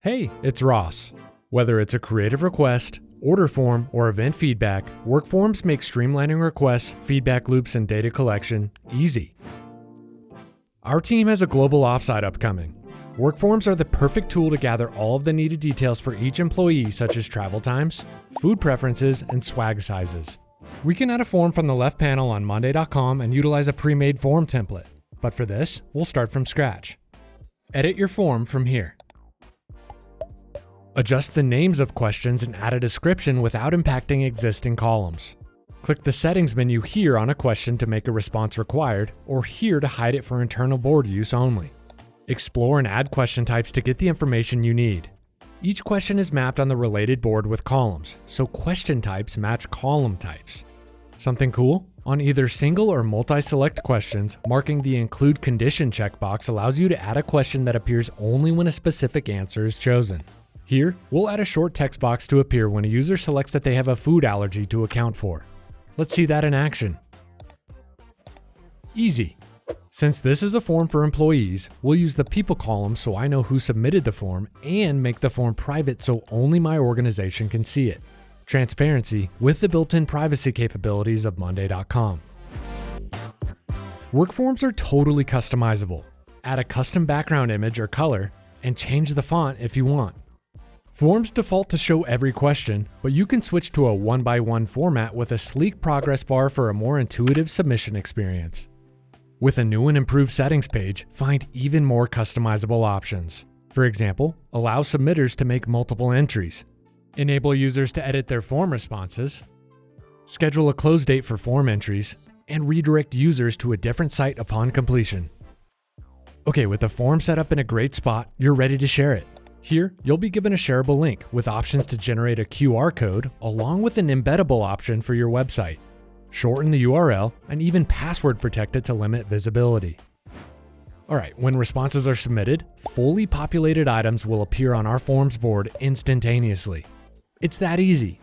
Hey, it's Ross. Whether it's a creative request, order form, or event feedback, WorkForms makes streamlining requests, feedback loops, and data collection easy. Our team has a global offsite upcoming. WorkForms are the perfect tool to gather all of the needed details for each employee, such as travel times, food preferences, and swag sizes. We can add a form from the left panel on monday.com and utilize a pre-made form template. But for this, we'll start from scratch. Edit your form from here. Adjust the names of questions and add a description without impacting existing columns. Click the settings menu here on a question to make a response required, or here to hide it for internal board use only. Explore and add question types to get the information you need. Each question is mapped on the related board with columns, so question types match column types. Something cool? On either single or multi-select questions, marking the Include Condition checkbox allows you to add a question that appears only when a specific answer is chosen. Here, we'll add a short text box to appear when a user selects that they have a food allergy to account for. Let's see that in action. Easy. Since this is a form for employees, we'll use the people column so I know who submitted the form and make the form private so only my organization can see it. Transparency with the built-in privacy capabilities of monday.com. WorkForms are totally customizable. Add a custom background image or color and change the font if you want. Forms default to show every question, but you can switch to a one-by-one format with a sleek progress bar for a more intuitive submission experience. With a new and improved settings page, find even more customizable options. For example, allow submitters to make multiple entries, enable users to edit their form responses, schedule a close date for form entries, and redirect users to a different site upon completion. Okay, with the form set up in a great spot, you're ready to share it. Here, you'll be given a shareable link with options to generate a QR code along with an embeddable option for your website. Shorten the URL and even password protect it to limit visibility. Alright, when responses are submitted, fully populated items will appear on our forms board instantaneously. It's that easy.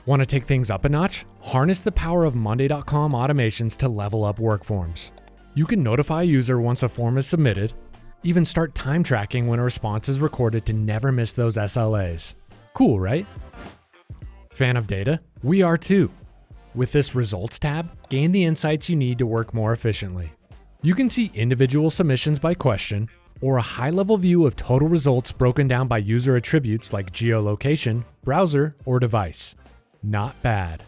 Want to take things up a notch? Harness the power of monday.com automations to level up WorkForms. You can notify a user once a form is submitted, even start time tracking when a response is recorded to never miss those SLAs. Cool, right? Fan of data? We are too. With this Results tab, gain the insights you need to work more efficiently. You can see individual submissions by question, or a high-level view of total results broken down by user attributes like geolocation, browser, or device. Not bad.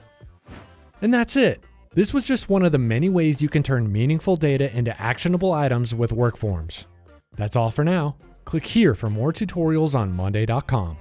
And that's it. This was just one of the many ways you can turn meaningful data into actionable items with WorkForms. That's all for now. Click here for more tutorials on monday.com.